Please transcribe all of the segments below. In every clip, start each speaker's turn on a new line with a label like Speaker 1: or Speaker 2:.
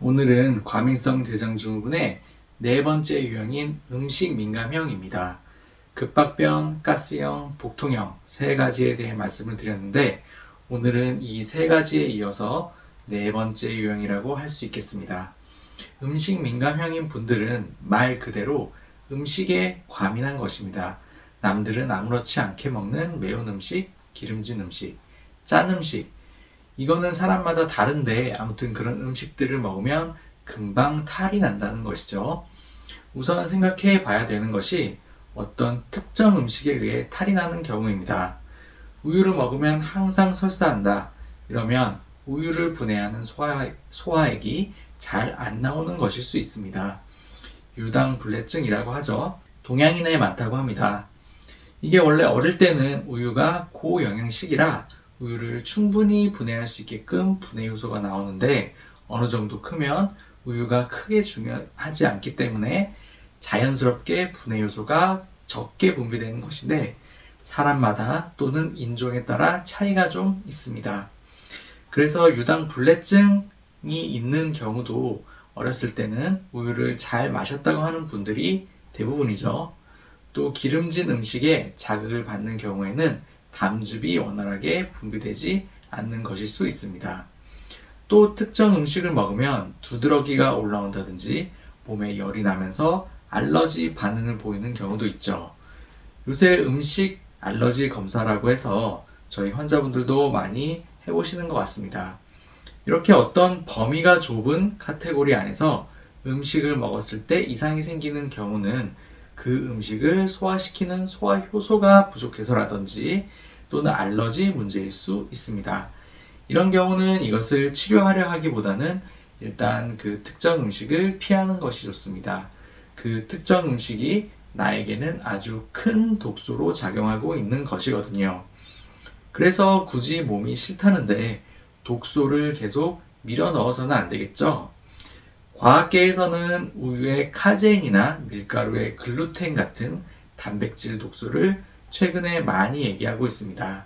Speaker 1: 오늘은 과민성 대장증후군의 네 번째 유형인 음식 민감형입니다. 급박병, 가스형, 복통형 세 가지에 대해 말씀을 드렸는데 오늘은 이 세 가지에 이어서 네 번째 유형이라고 할 수 있겠습니다. 음식 민감형인 분들은 말 그대로 음식에 과민한 것입니다. 남들은 아무렇지 않게 먹는 매운 음식, 기름진 음식, 짠 음식, 이거는 사람마다 다른데 아무튼 그런 음식들을 먹으면 금방 탈이 난다는 것이죠. 우선 생각해 봐야 되는 것이 어떤 특정 음식에 의해 탈이 나는 경우입니다. 우유를 먹으면 항상 설사한다. 이러면 우유를 분해하는 소화액이 잘 안 나오는 것일 수 있습니다. 유당불내증이라고 하죠. 동양인에 많다고 합니다. 이게 원래 어릴 때는 우유가 고영양식이라 우유를 충분히 분해할 수 있게끔 분해 요소가 나오는데 어느 정도 크면 우유가 크게 중요하지 않기 때문에 자연스럽게 분해 요소가 적게 분비되는 것인데 사람마다 또는 인종에 따라 차이가 좀 있습니다. 그래서 유당불내증이 있는 경우도 어렸을 때는 우유를 잘 마셨다고 하는 분들이 대부분이죠. 또 기름진 음식에 자극을 받는 경우에는 담즙이 원활하게 분비되지 않는 것일 수 있습니다. 또 특정 음식을 먹으면 두드러기가 올라온다든지 몸에 열이 나면서 알러지 반응을 보이는 경우도 있죠. 요새 음식 알러지 검사라고 해서 저희 환자분들도 많이 해보시는 것 같습니다. 이렇게 어떤 범위가 좁은 카테고리 안에서 음식을 먹었을 때 이상이 생기는 경우는 그 음식을 소화시키는 소화효소가 부족해서라든지 또는 알러지 문제일 수 있습니다. 이런 경우는 이것을 치료하려 하기보다는 일단 그 특정 음식을 피하는 것이 좋습니다. 그 특정 음식이 나에게는 아주 큰 독소로 작용하고 있는 것이거든요. 그래서 굳이 몸이 싫다는데 독소를 계속 밀어 넣어서는 안 되겠죠? 과학계에서는 우유의 카제인이나 밀가루의 글루텐 같은 단백질 독소를 최근에 많이 얘기하고 있습니다.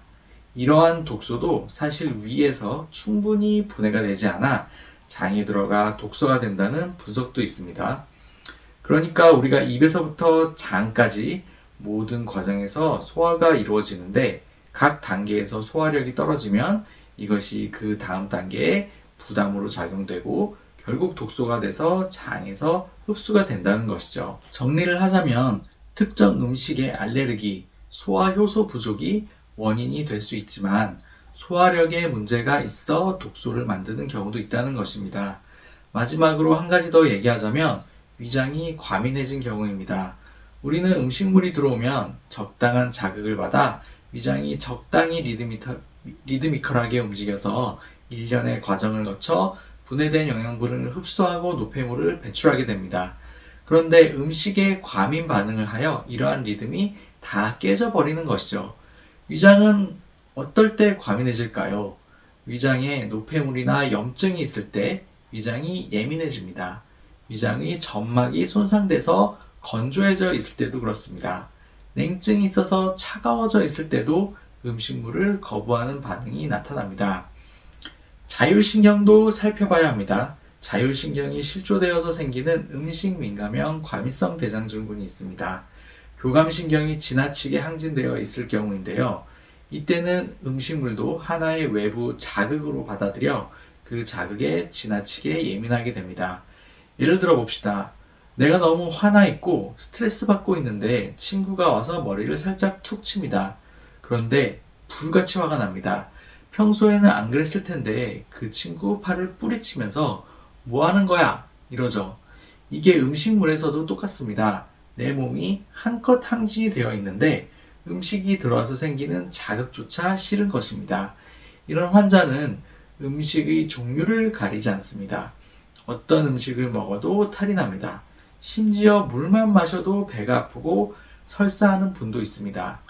Speaker 1: 이러한 독소도 사실 위에서 충분히 분해가 되지 않아 장에 들어가 독소가 된다는 분석도 있습니다. 그러니까 우리가 입에서부터 장까지 모든 과정에서 소화가 이루어지는데 각 단계에서 소화력이 떨어지면 이것이 그 다음 단계에 부담으로 작용되고 결국 독소가 돼서 장에서 흡수가 된다는 것이죠. 정리를 하자면 특정 음식의 알레르기, 소화효소 부족이 원인이 될 수 있지만 소화력에 문제가 있어 독소를 만드는 경우도 있다는 것입니다. 마지막으로 한 가지 더 얘기하자면 위장이 과민해진 경우입니다. 우리는 음식물이 들어오면 적당한 자극을 받아 위장이 적당히 리드미컬하게 움직여서 일련의 과정을 거쳐 분해된 영양분을 흡수하고 노폐물을 배출하게 됩니다. 그런데 음식에 과민 반응을 하여 이러한 리듬이 다 깨져버리는 것이죠. 위장은 어떨 때 과민해질까요? 위장에 노폐물이나 염증이 있을 때 위장이 예민해집니다. 위장의 점막이 손상돼서 건조해져 있을 때도 그렇습니다. 냉증이 있어서 차가워져 있을 때도 음식물을 거부하는 반응이 나타납니다. 자율신경도 살펴봐야 합니다. 자율신경이 실조되어서 생기는 음식 민감형 과민성 대장증후군이 있습니다. 교감신경이 지나치게 항진되어 있을 경우인데요. 이때는 음식물도 하나의 외부 자극으로 받아들여 그 자극에 지나치게 예민하게 됩니다. 예를 들어 봅시다. 내가 너무 화나 있고 스트레스 받고 있는데 친구가 와서 머리를 살짝 툭 칩니다. 그런데 불같이 화가 납니다. 평소에는 안 그랬을 텐데 그 친구 팔을 뿌리치면서 뭐 하는 거야? 이러죠. 이게 음식물에서도 똑같습니다. 내 몸이 한껏 항진이 되어 있는데 음식이 들어와서 생기는 자극조차 싫은 것입니다. 이런 환자는 음식의 종류를 가리지 않습니다. 어떤 음식을 먹어도 탈이 납니다. 심지어 물만 마셔도 배가 아프고 설사하는 분도 있습니다.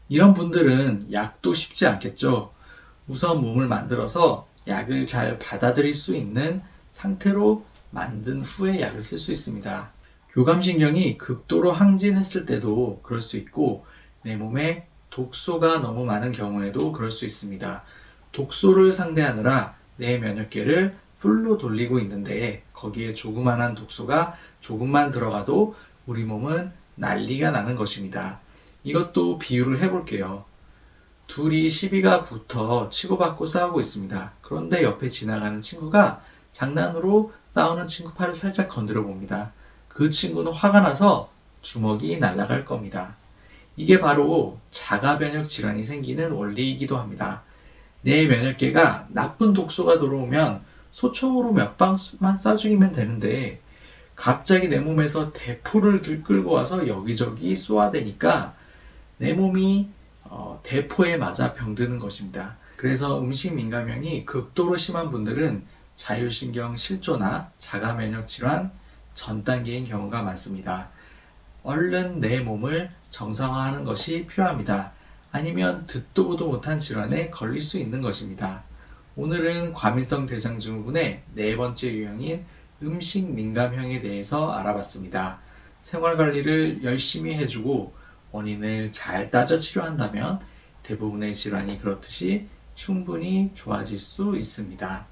Speaker 1: 이런 분들은 약도 쉽지 않겠죠. 우선 몸을 만들어서 약을 잘 받아들일 수 있는 상태로 만든 후에 약을 쓸 수 있습니다. 교감신경이 극도로 항진했을 때도 그럴 수 있고 내 몸에 독소가 너무 많은 경우에도 그럴 수 있습니다. 독소를 상대하느라 내 면역계를 풀로 돌리고 있는데 거기에 조그만한 독소가 조금만 들어가도 우리 몸은 난리가 나는 것입니다. 이것도 비유를 해볼게요. 둘이 시비가 붙어 치고받고 싸우고 있습니다. 그런데 옆에 지나가는 친구가 장난으로 싸우는 친구 팔을 살짝 건드려 봅니다. 그 친구는 화가 나서 주먹이 날아갈 겁니다. 이게 바로 자가 면역 질환이 생기는 원리이기도 합니다. 내 면역계가 나쁜 독소가 들어오면 소총으로 몇 방만 쏴 죽이면 되는데 갑자기 내 몸에서 대포를 끌고 와서 여기저기 쏘아대니까 내 몸이 대포에 맞아 병드는 것입니다. 그래서 음식 민감형이 극도로 심한 분들은 자율신경 실조나 자가면역 질환 전 단계인 경우가 많습니다. 얼른 내 몸을 정상화하는 것이 필요합니다. 아니면 듣도 보도 못한 질환에 걸릴 수 있는 것입니다. 오늘은 과민성 대장증후군의 네 번째 유형인 음식 민감형에 대해서 알아봤습니다. 생활관리를 열심히 해주고 원인을 잘 따져 치료한다면 대부분의 질환이 그렇듯이 충분히 좋아질 수 있습니다.